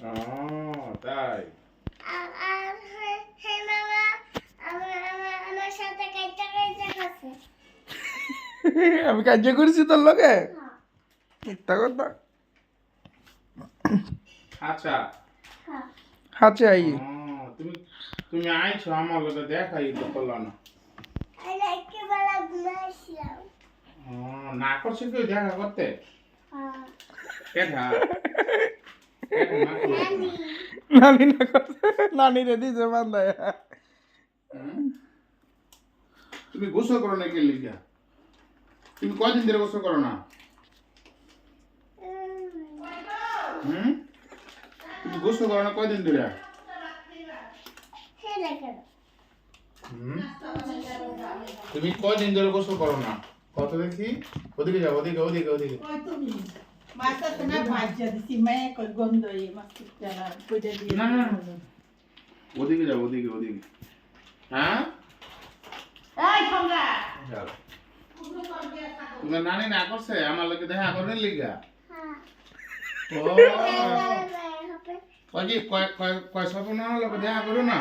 ও তাই আমি কাজ করছি তোর লগে মিথ্যা কথা আচ্ছা আচ্ছা আই তুমি তুমি আইছো আমার লগে দেখাই তো করলা না না করছে কেউ দেখা করতে কেঠা নানি না করতে নানি রে দিছে বান্ধায় তুমি গোসল করো না কে লিখা তুমি কয়দিন ধরে গোসল করো না তুমি গোসল করো না কয়দিন ধরে তুমি কয়দিন ধরে গোসল করো না কত দেখি ওদিকে যাও ওদিকে ওদিকে ওদিকে না না ওদিকে যাও ওদিকে ওদিকে হ্যাঁ তোমার নানি না করছে আমার লোকে দেখা করেন লিগা ও কয় কয় স্বপ্ন লোকে দেখা করো না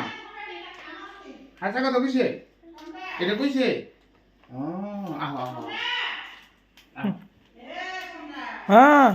হাসা কথা কইছে এটা কইছে ও আহ আহ হ্যাঁ